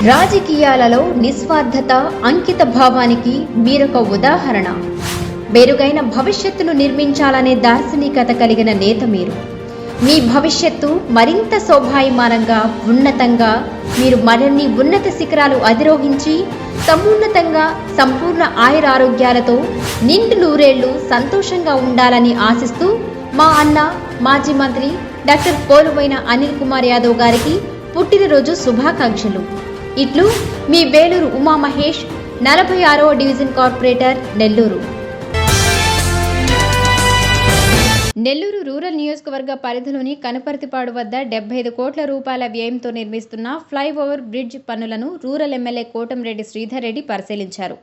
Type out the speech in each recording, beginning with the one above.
రాజకీయాలలో నిస్వార్థత, అంకిత భావానికి మీరొక ఉదాహరణ. మెరుగైన భవిష్యత్తును నిర్మించాలనే దార్శనికత కలిగిన నేత మీరు. మీ భవిష్యత్తు మరింత శోభాయమానంగా, ఉన్నతంగా, మీరు మరిన్ని ఉన్నత శిఖరాలు అధిరోహించి సమున్నతంగా సంపూర్ణ ఆయురారోగ్యాలతో నిండు నూరేళ్లు సంతోషంగా ఉండాలని ఆశిస్తూ మా అన్న మాజీ మంత్రి డాక్టర్ పోలుబోయిన అనిల్ కుమార్ యాదవ్ గారికి పుట్టినరోజు శుభాకాంక్షలు. ఇట్లు మీ వేలూరు ఉమామహేష్, 46వ division corporator, Nellore. Nellore rural నియోజకవర్గ పరిధిలోని కనపర్తిపాడు వద్ద 75 కోట్ల రూపాయల వ్యయంతో నిర్మిస్తున్న ఫ్లైఓవర్ బ్రిడ్జ్ పనులను రూరల్ ఎమ్మెల్యే కోటంరెడ్డి శ్రీధర్ రెడ్డి పరిశీలించారు.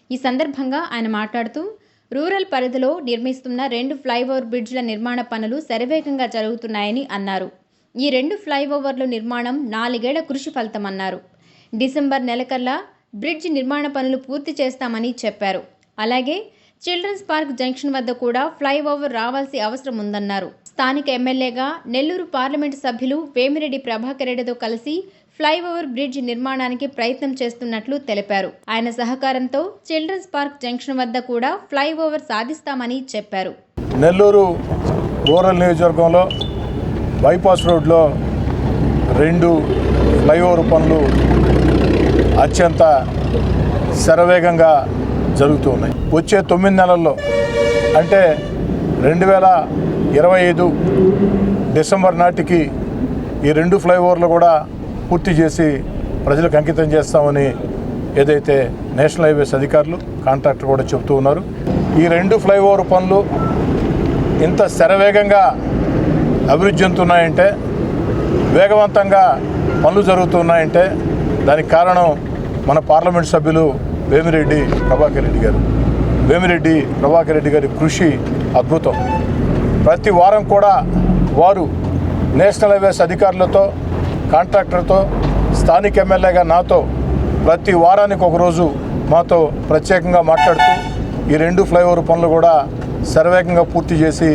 ఈ సందర్భంగా ఆయన మాట్లాడుతూ, రూరల్ పరిధిలో నిర్మిస్తున్న 2 ఫ్లైఓవర్ బ్రిడ్జ్ల నిర్మాణ పనులు శరవేగంగా జరుగుతున్నాయని అన్నారు. ఈ 2 ఫ్లైఓవర్ల నిర్మాణం 4 ఏళ్ల కృషి ఫలితమన్నారు. డిసెంబర్ నెలకల్లా బ్రిడ్జ్ నిర్మాణ పనులు పూర్తి చేస్తామని చెప్పారు. అలాగే చిల్డ్రన్స్ పార్క్ జంక్షన్ వద్ద కూడా ఫ్లైఓవర్ రావాల్సి అవసరం ఉందన్నారు. స్థానిక ఎమ్మెల్యేగా నెల్లూరు పార్లమెంటు సభ్యులు వేమిరెడ్డి ప్రభాకర్ రెడ్డితో కలిసి ఫ్లైఓవర్ బ్రిడ్జ్ నిర్మాణానికి ప్రయత్నం చేస్తున్నట్లు తెలిపారు. ఆయన సహకారంతో చిల్డ్రన్స్ పార్క్ జంక్షన్ వద్ద కూడా ఫ్లైఓవర్ సాధిస్తామని చెప్పారు. నెల్లూరు రూరల్ నియోజకవర్గంలో బైపాస్ రోడ్లో 2 ఫ్లైఓవర్ పనులు అత్యంత శరవేగంగా జరుగుతూ ఉన్నాయి. వచ్చే 9 నెలల్లో అంటే 2025 డిసెంబర్ నాటికి ఈ 2 ఫ్లైఓవర్లు కూడా పూర్తి చేసి ప్రజలకు అంకితం చేస్తామని ఏదైతే నేషనల్ హైవేస్ అధికారులు, కాంట్రాక్టర్ కూడా చెబుతూ ఉన్నారు. ఈ 2 ఫ్లైఓవర్ పనులు ఇంత శరవేగంగా అభివృద్ధి చెందుతున్నాయంటే, వేగవంతంగా పనులు జరుగుతున్నాయంటే దానికి కారణం మన పార్లమెంట్ సభ్యులు వేమిరెడ్డి ప్రభాకర్ రెడ్డి గారు. వేమిరెడ్డి ప్రభాకర్ రెడ్డి గారి కృషి అద్భుతం. ప్రతి వారం కూడా వారు నేషనల్ హైవేస్ అధికారులతో, కాంట్రాక్టర్తో, స్థానిక ఎమ్మెల్యేగా నాతో ప్రతి వారానికి ఒకరోజు మాతో ప్రత్యేకంగా మాట్లాడుతూ ఈ 2 ఫ్లైఓవర్ పనులు కూడా శరవేగంగా పూర్తి చేసి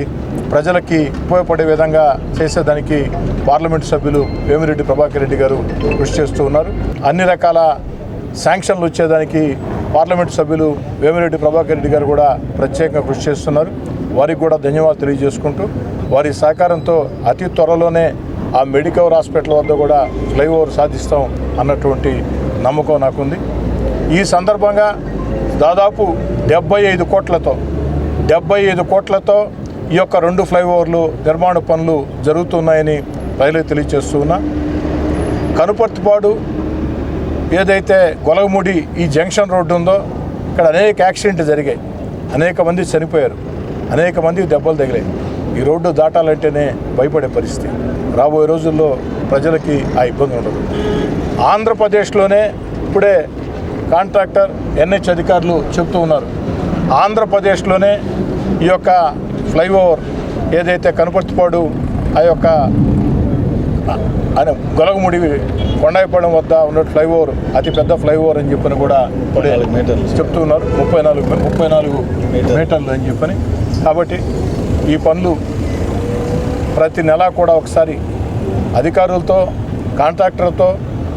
ప్రజలకి ఉపయోగపడే విధంగా చేసేదానికి పార్లమెంటు సభ్యులు వేమిరెడ్డి ప్రభాకర్ రెడ్డి గారు కృషి చేస్తూ ఉన్నారు. అన్ని రకాల శాంక్షన్లు వచ్చేదానికి పార్లమెంటు సభ్యులు వేమిరెడ్డి ప్రభాకర్ రెడ్డి గారు కూడా ప్రత్యేకంగా కృషి చేస్తున్నారు. వారికి కూడా ధన్యవాదాలు తెలియజేసుకుంటూ, వారి సహకారంతో అతి త్వరలోనే ఆ మెడికవర్ హాస్పిటల్ వద్ద కూడా ఫ్లైఓవర్ సాధిస్తాం అన్నటువంటి నమ్మకం నాకుంది. ఈ సందర్భంగా దాదాపు 75 కోట్లతో ఈ యొక్క 2 ఫ్లైఓవర్లు నిర్మాణ పనులు జరుగుతున్నాయని ప్రజలకు తెలియజేస్తూ ఉన్నా. కనుపర్తిపాడు ఏదైతే గొలగముడి ఈ జంక్షన్ రోడ్డు ఉందో, ఇక్కడ అనేక యాక్సిడెంట్లు జరిగాయి, అనేక మంది చనిపోయారు, అనేక మందికి దెబ్బలు తగిలాయి. ఈ రోడ్డు దాటాలంటేనే భయపడే పరిస్థితి. రాబోయే రోజుల్లో ప్రజలకి ఆ ఇబ్బంది ఉండదు. ఆంధ్రప్రదేశ్లోనే ఇప్పుడే కాంట్రాక్టర్, ఎన్హెచ్ అధికారులు చెప్తూ ఉన్నారు, ఆంధ్రప్రదేశ్లోనే ఈ యొక్క ఫ్లైఓవర్ ఏదైతే కనపర్తిపాడు ఆ యొక్క గొలగముడి కొండాయిపాలెం వద్ద ఉన్న ఫ్లైఓవర్ అతిపెద్ద ఫ్లైఓవర్ అని చెప్పని కూడా చెప్తూ ఉన్నారు. 34 మీటర్లు అని చెప్పని. కాబట్టి ఈ పనులు ప్రతి నెల కూడా ఒకసారి అధికారులతో, కాంట్రాక్టర్లతో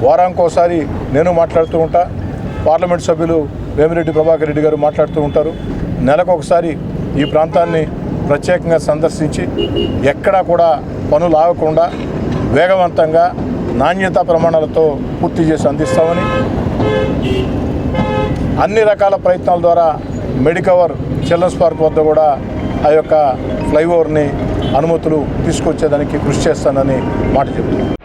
వారానికోసారి నేను మాట్లాడుతూ ఉంటా. పార్లమెంట్ సభ్యులు వేమిరెడ్డి ప్రభాకర్ రెడ్డి గారు మాట్లాడుతూ ఉంటారు. నెలకు ఒకసారి ఈ ప్రాంతాన్ని ప్రత్యేకంగా సందర్శించి ఎక్కడా కూడా పనులు ఆగకుండా వేగవంతంగా నాణ్యతా ప్రమాణాలతో పూర్తి చేసి అందిస్తామని, అన్ని రకాల ప్రయత్నాల ద్వారా మెడికవర్ చిల్డ్రన్స్ పార్క్ వద్ద కూడా ఆ యొక్క ఫ్లైఓవర్ని అనుమతులు తీసుకొచ్చేదానికి కృషి చేస్తానని మాట చెప్తున్నాను.